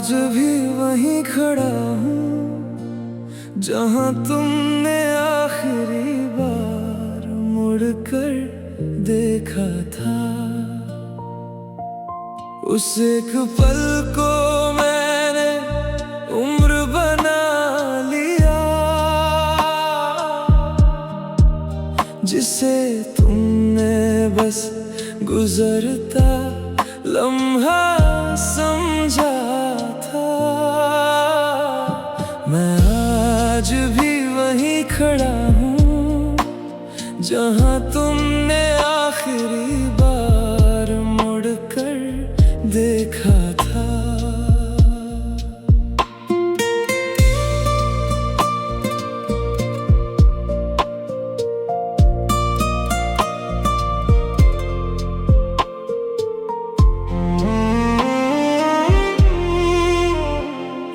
आज भी वहीं खड़ा हूँ जहाँ तुमने आखिरी बार मुड़कर देखा था। उस एक पल को मैंने उम्र बना लिया, जिसे तुमने बस गुजरता लम्हा समझा था। मैं आज भी वहीं खड़ा हूँ जहाँ तुमने आखिरी बार मुड़कर देखा था।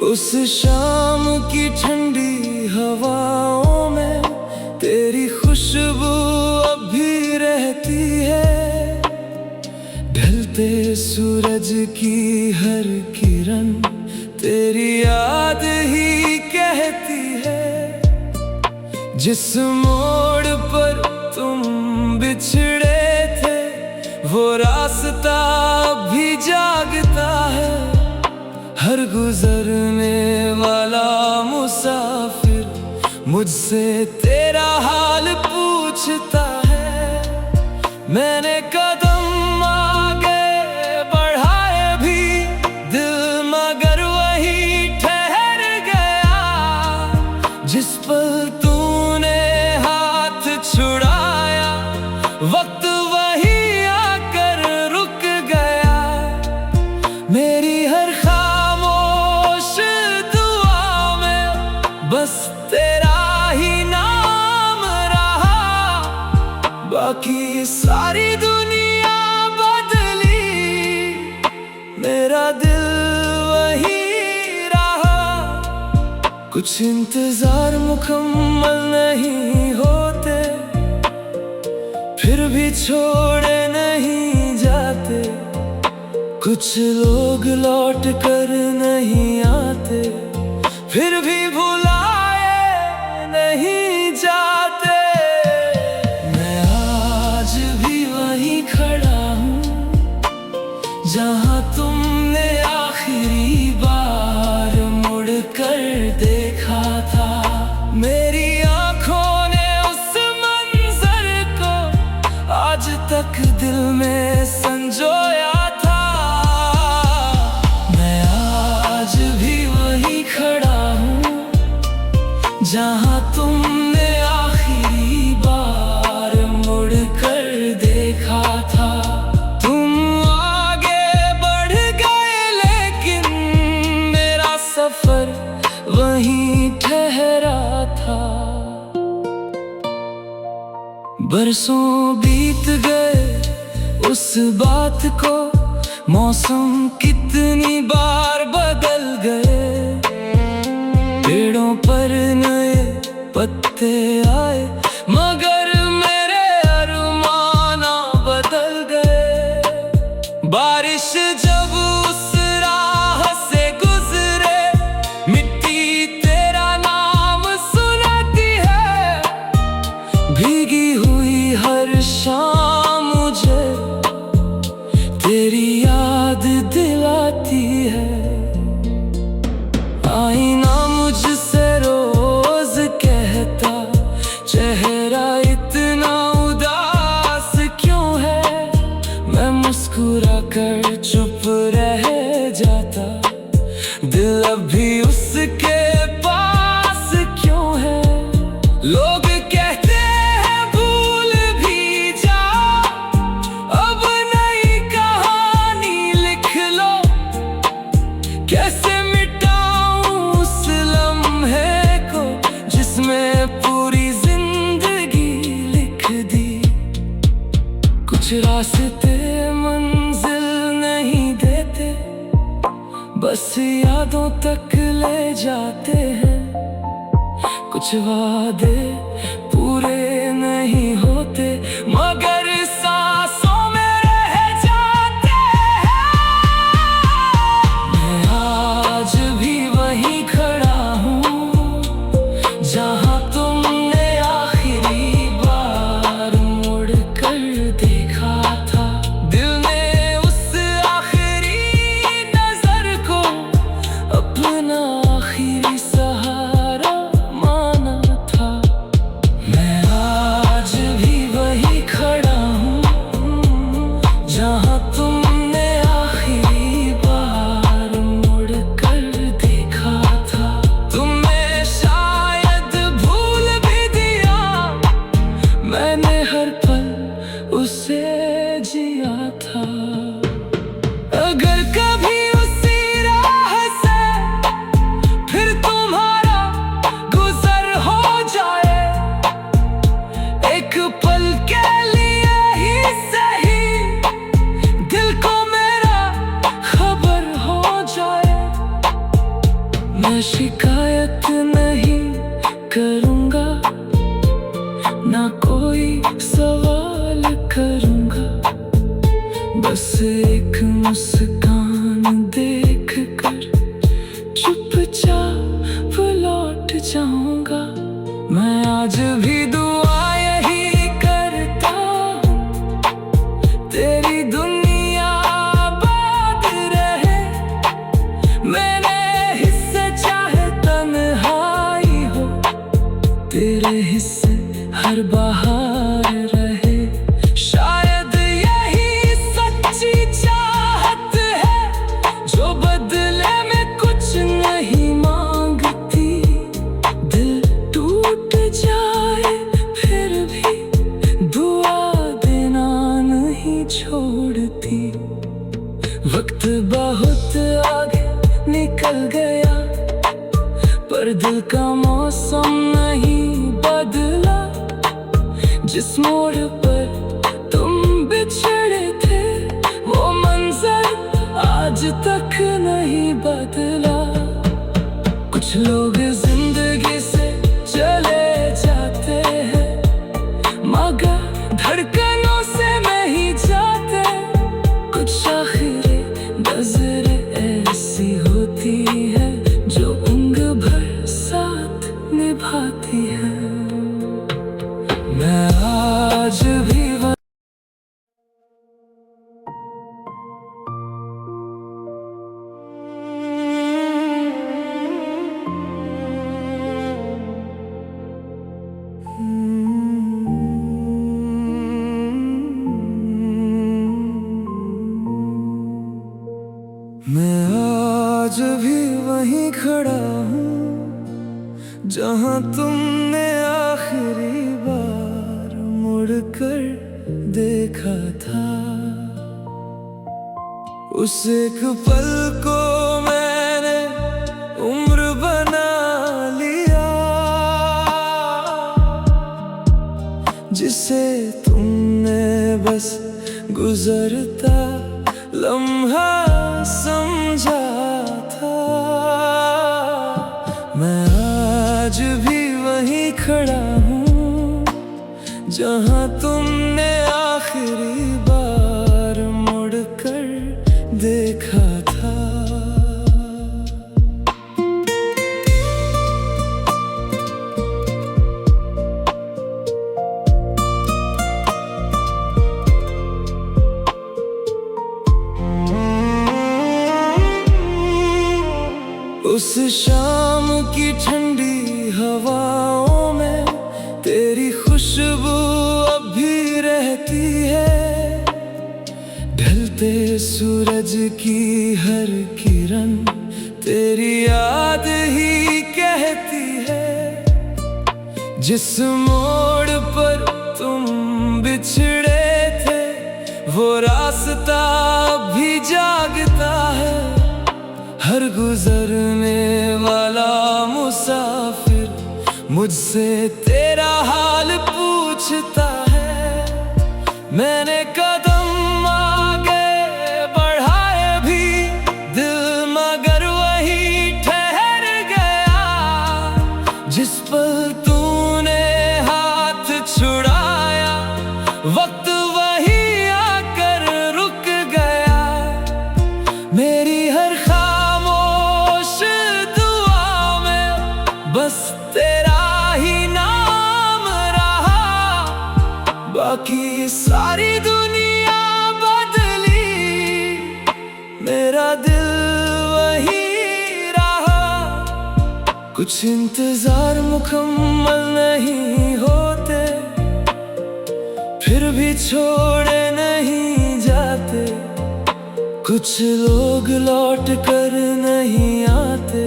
उस शाम की ठंडी हवाओं में तेरी खुशबू अब भी रहती है। ढलते सूरज की हर किरण तेरी याद ही कहती है। जिस मोड़ पर तुम बिछड़े थे वो रास्ता अब भी जागता है। हर गुजरने वाला मुसाफिर मुझसे तेरा हाल पूछता है। मैंने कदम आगे बढ़ाए भी दिल मगर वही ठहर गया। जिस पल तूने हाथ छुड़ाया वक्त वही आकर रुक गया। मेरी हर बस तेरा ही नाम रहा। बाकी सारी दुनिया बदली, मेरा दिल वही रहा। कुछ इंतजार मुकम्मल नहीं होते, फिर भी छोड़े नहीं जाते। कुछ लोग लौट कर नहीं आते, फिर भी भुलाए नहीं जाते। मैं आज भी वहीं खड़ा हूँ जहाँ तुमने आखिरी बार मुड़कर देखा था। मेरी आँखों ने उस मंजर को आज तक दिल में संजोया था। मैं आज भी वहीं खड़ा जहाँ तुमने आखिरी बार मुड़कर देखा था। तुम आगे बढ़ गए लेकिन मेरा सफर वहीं ठहरा था। बरसों बीत गए उस बात को, मौसम कितनी बार बदल गए। पेड़ों पर नए पत्ते आए मगर मेरे अरमाना बदल गए। बारिश जब उस राह से गुजरे मिट्टी तेरा नाम सुनाती है। भीगी हुई हर शाम मुझे तेरी याद दिलाती है। आईना मुझसे रोज कहता चेहरा इतना उदास क्यों है। मैं मुस्कुरा कर चुप रह जाता, दिल अब भी उसके पास क्यों है। लोग कहते हैं भूल भी जाओ, अब नई कहानी लिख लो। कैसे पूरी जिंदगी लिख दी। कुछ रास्ते मंजिल नहीं देते, बस यादों तक ले जाते हैं। कुछ वादे पूरे नहीं होते मगर सांसों में रह जाते हैं। मैं आज से जिया था। अगर कभी उसी राह से फिर तुम्हारा गुजर हो जाए, एक पल के लिए ही सही दिल को मेरा खबर हो जाए। मैं शिकायत नहीं करूँगा, ना कोई सवाल करूँगा, बस एक मुस्कान देख कर चुपचाप लौट जाऊँगा। मैं आज भी दुआ यही करता हूँ, तेरी दुनिया आबाद रहे। मेरे हिस्से चाहे तन्हाई हो, तेरे हिस्से हर बहार रहे। शायद यही सच्ची चाहत है, जो बदले में कुछ नहीं मांगती। दिल टूट जाए फिर भी दुआ देना नहीं छोड़ती। वक्त बहुत आगे निकल गया, पर दिल का मौसम नहीं बदला। जिस मोड़ पर तुम बिछड़े थे, वो मंजर आज तक नहीं बदला। कुछ लोग जिंदगी से चले जाते हैं, मगर धड़कनों से नहीं जाते। कुछ आखिरी नजरें ऐसी होती है, जो उम्र भर साथ निभाती है। मैं आज भी वहीं खड़ा हूँ, जहाँ तुमने आखिरी बार मुड़कर देखा था। उस एक पल को मैंने उम्र बना लिया, जिसे तुमने बस गुजरता लम्हा समझा था। मैं आज भी वहीं खड़ा हूँ, जहाँ तुमने आखिरी बार मुड़कर देखा था। उस शाम की ठंडी हवाओं में तेरी खुशबू अब भी रहती है। ढलते सूरज की हर किरण तेरी याद ही कहती है। जिस मोड़ पर तुम बिछड़े थे, वो रास्ता अब भी जागता है। हर गुजरने वाला मुसाफिर मुझसे तेरा हाल पूछता है। मैंने कदम आगे बढ़ाए भी दिल मगर वही ठहर गया। जिस पल तूने हाथ छुड़ाया, वक्त वही आकर रुक गया। मेरी हर बस तेरा ही नाम रहा। बाकी सारी दुनिया बदली, मेरा दिल वही रहा। कुछ इंतजार मुकम्मल नहीं होते, फिर भी छोड़े नहीं जाते। कुछ लोग लौट कर नहीं आते,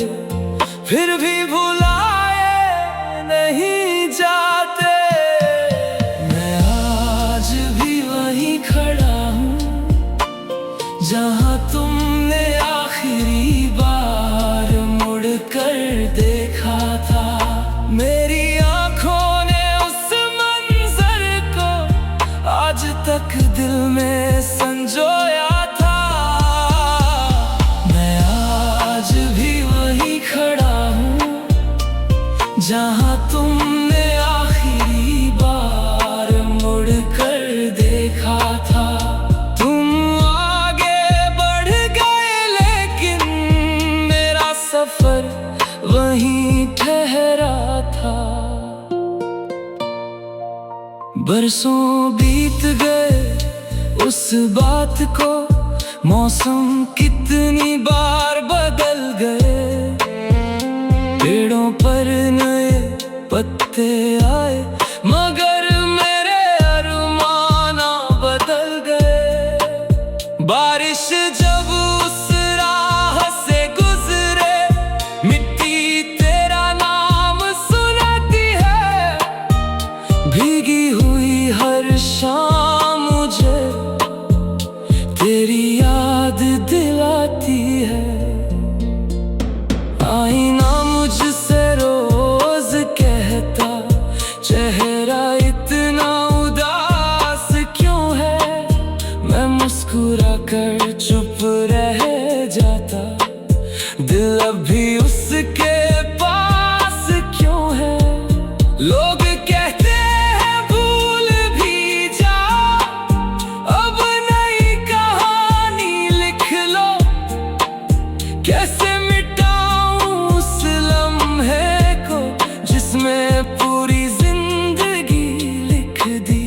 फिर भी भुलाए नहीं जाते। मैं आज भी वहीं जहाँ तुमने आखिरी बार मुड़ कर देखा था। मेरी आंखों ने उस मंजर को आज तक दिल में संजोया था। मैं आज भी वहीं खड़ा हूँ जहाँ तुमने आखिरी बार मुड़ कर देखा था। तुम आगे बढ़ गए लेकिन मेरा सफर वहीं ठहरा था। बरसों बीत गए उस बात को, मौसम कितनी बार बदल गए। पेड़ों पर नए पत्ते आए मगर मेरे अरमाना बदल गए। बारिश जब उस राह से गुजरे, मिट्टी तेरा नाम सुनाती है। भीगी हुई हर शाम मुझे तेरी याद दिलाती है। आईना मुझसे रोज कहता, चेहरा इतना उदास क्यों है। मैं मुस्कुरा कर चुप रह जाता, दिल अब भी उसके पास क्यों है। लोग कहते हैं भूल भी जा, अब नई कहानी लिख लो। कैसे जिसमें पूरी जिंदगी लिख दी।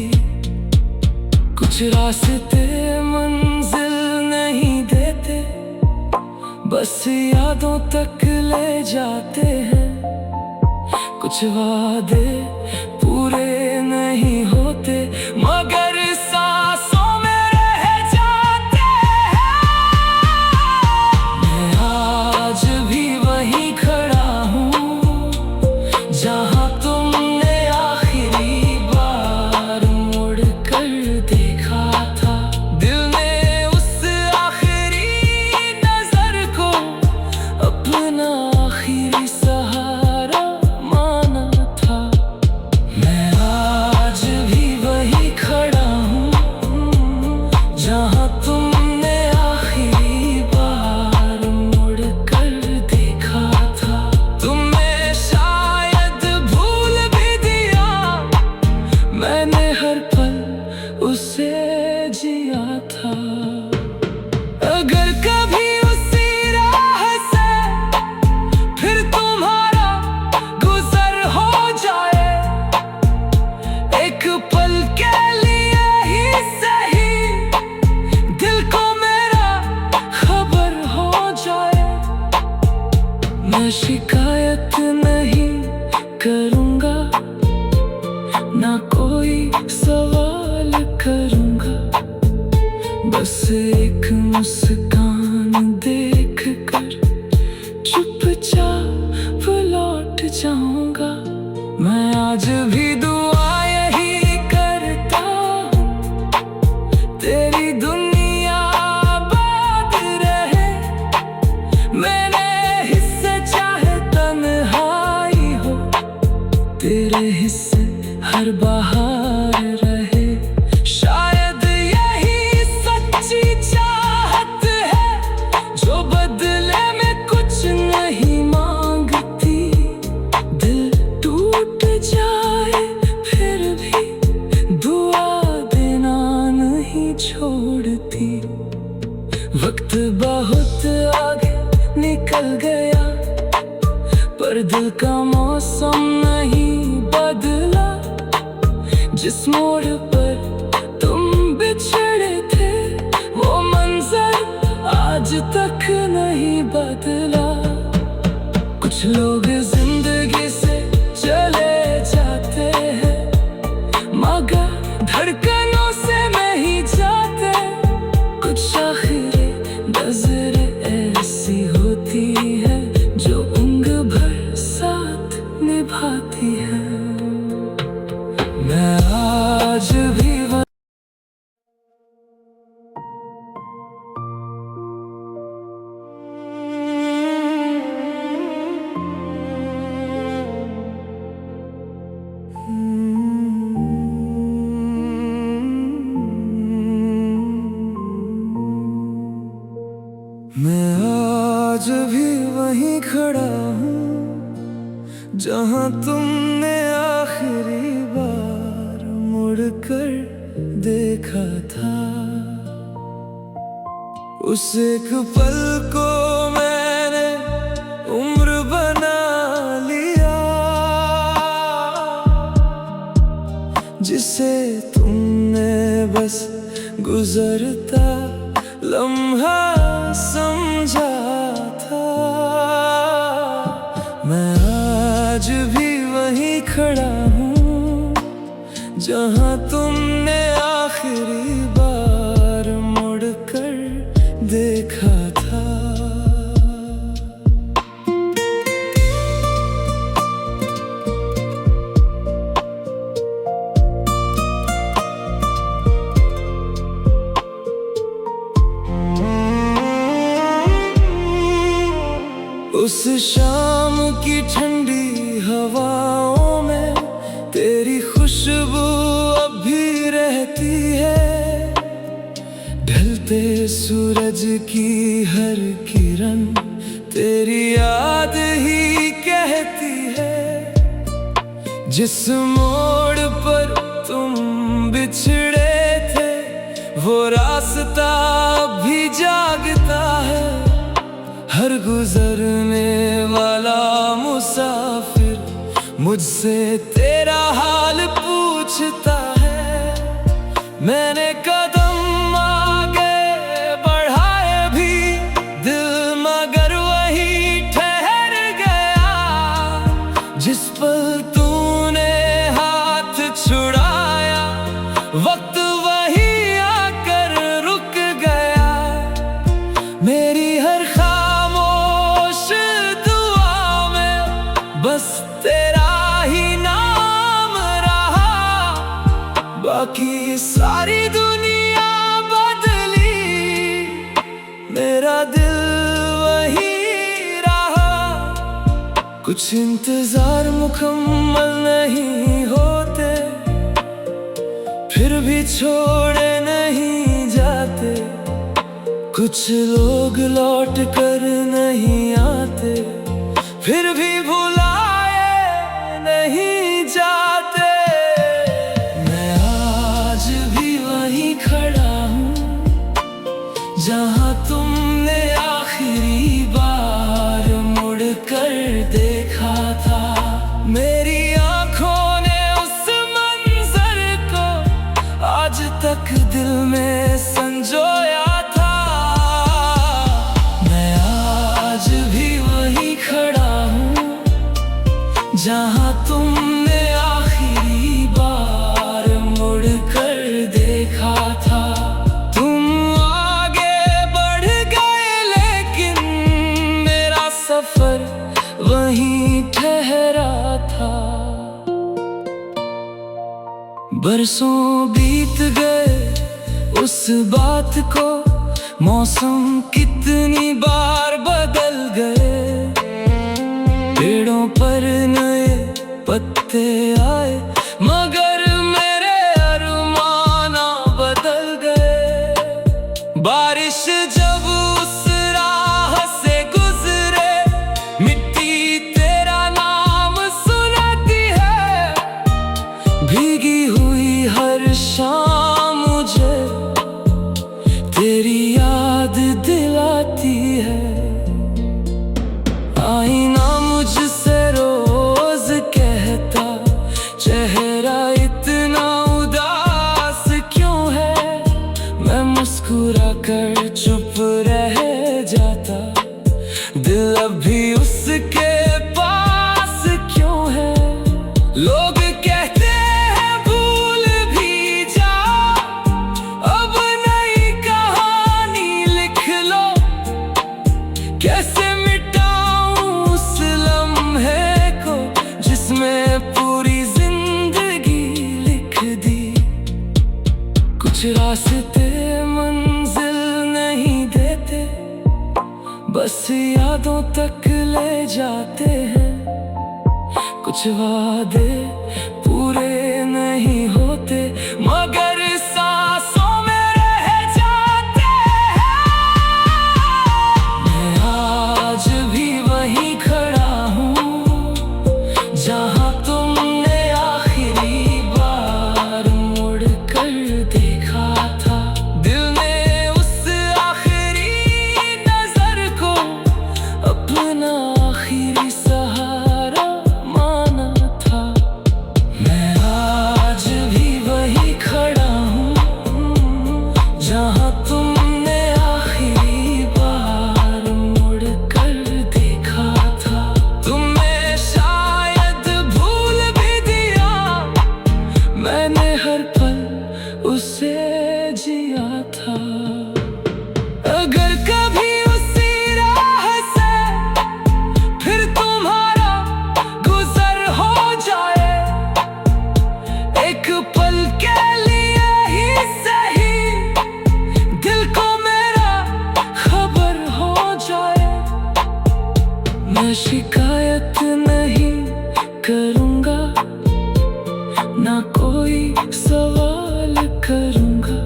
कुछ रास्ते मंजिल नहीं देते, बस यादों तक ले जाते हैं। कुछ वादे पूरे नहीं होते मगर सांसों में रह जाते हैं। मैं आज भी वहीं खड़ा हूँ जहाँ तुमने आखिरी बार मुड़ कर देखा था। दिल ने उस आखिरी नजर को अपना आखिरी सहारा माना था। मैं आज भी वहीं खड़ा हूँ जहाँ तुमने आखिरी बार मुड़ कर देखा था। तुमने मैंने हर पल उसे जिया था। अगर कभी उसी राह से फिर तुम्हारा गुजर हो जाए, एक पल के लिए ही सही दिल को मेरा खबर हो जाए। मैं शिकायत नहीं करूँगा, ना कोई सवाल करूँगा। बस एक मुस्कान देख कर चुपचाप लौट जाऊँगा। मैं आज भी दुआ यही करता हूँ, तेरी दुनिया आबाद रहे। मैंने हिस्से चाहे तन्हाई हो, तेरे हिस्से हर बहार रहे। शायद यही सच्ची चाहत है जो बदले में कुछ नहीं मांगती। दिल टूट जाए फिर भी दुआ देना नहीं छोड़ती। वक्त बहुत आगे निकल गया पर दिल का मौसम नहीं बदला। जिस मोड़ पर तुम बिछड़े थे वो मंजर आज तक नहीं बदला। कुछ लोग जिंदगी से चले जाते हैं मगर धड़कनों से नहीं जाते। कुछ आखिरी नजरें ऐसी होती है जो उम्र भर साथ निभाती है। मैं आज आज भी वहीं खड़ा हूँ जहाँ तुमने आखिरी बार मुड़कर देखा था। उस एक पल को मैंने उम्र बना लिया, जिसे तुमने बस गुजरता लम्हा समझा था। मैं आज भी वहीं खड़ा हूँ जहाँ तुमने आखिरी बार मुड़कर देखा था। उस शाम की ठंडी हवाओं में तेरी खुशबू अब भी रहती है। ढलते सूरज की हर किरण तेरी याद ही कहती है। जिस मोड़ पर तुम बिछड़े थे वो रास्ता अब भी जागता है। हर गुजरने वाला मुसाफिर मुझसे तेरा हाल पूछता है। मैंने कदम आगे बढ़ाए भी दिल मगर वही ठहर गया। जिस पल तूने हाथ छुड़ाया वक्त वही आकर रुक गया। मेरी हर बस तेरा ही नाम रहा। बाकी सारी दुनिया बदली, मेरा दिल वही रहा। कुछ इंतजार मुकम्मल नहीं होते, फिर भी छोड़े नहीं जाते। कुछ लोग लौट कर नहीं आते, फिर भी भुलाए नहीं जाते। मैं आज भी वहीं खड़ा हूँ जहाँ तुमने आखिरी बार मुड़कर देखा था। मेरी आँखों ने उस मंजर को आज तक दिल में संजोया था। मैं आज भी वहीं खड़ा जहाँ तुमने आखिरी बार मुड़कर देखा था। तुम आगे बढ़ गए लेकिन मेरा सफर वहीं ठहरा था। बरसों बीत गए उस बात को, मौसम कितनी बार बदल गए। पेड़ों पर नए पत्ते आए मगर मेरे अरमाना बदल गए। बारिश जब उस राह से गुजरे मिट्टी तेरा नाम सुनाती है। भीगी हुई हर शाम मुझे तेरी याद दिलाती है। आईना मुझसे रोज कहता चेहरा इतना उदास क्यों है। मैं मुस्कुरा कर चुप रह जाता, दिल अब भी उसके पास क्यों है। लोग कहते हैं भूल भी जाओ, अब नई कहानी लिख लो। कैसे पूरी जिंदगी लिख दी। कुछ रास्ते मंजिल नहीं देते, बस यादों तक ले जाते हैं। कुछ वादे पूरे नहीं होते मगर सांसों में रह जाते हैं। मैं आज जहाँ तुमने आखिरी बार मुड़ कर देखा था। तुम्हें शायद भूल भी दिया, मैंने हर पल उसे जिया था। अगर कभी उसी राह से फिर तुम्हारा गुजर हो जाए, एक पल के लिए ही सही दिल को मेरा खबर हो जाए। मैं शिकायत नहीं करूँगा, ना कोई सवाल करूँगा,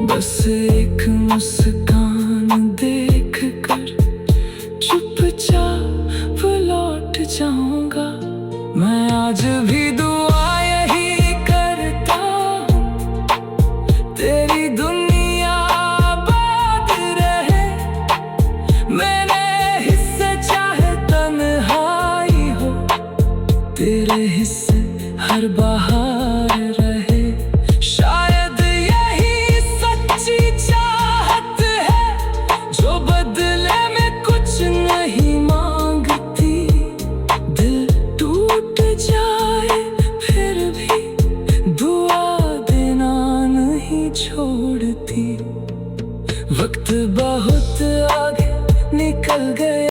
बस एक मुस्कान देख कर चुपचाप लौट जाऊँगा। मैं आज भी दुआ यही करता हूँ, तेरी दुनिया आबाद रहे, मेरे हिस्से चाहे तन्हाई हो, तेरे हिस्से हर बहार रहे। शायद यही सच्ची चाहत है जो बदले में कुछ नहीं मांगती। दिल टूट जाए फिर भी दुआ देना नहीं छोड़ती। वक्त बहुत आगे निकल गया।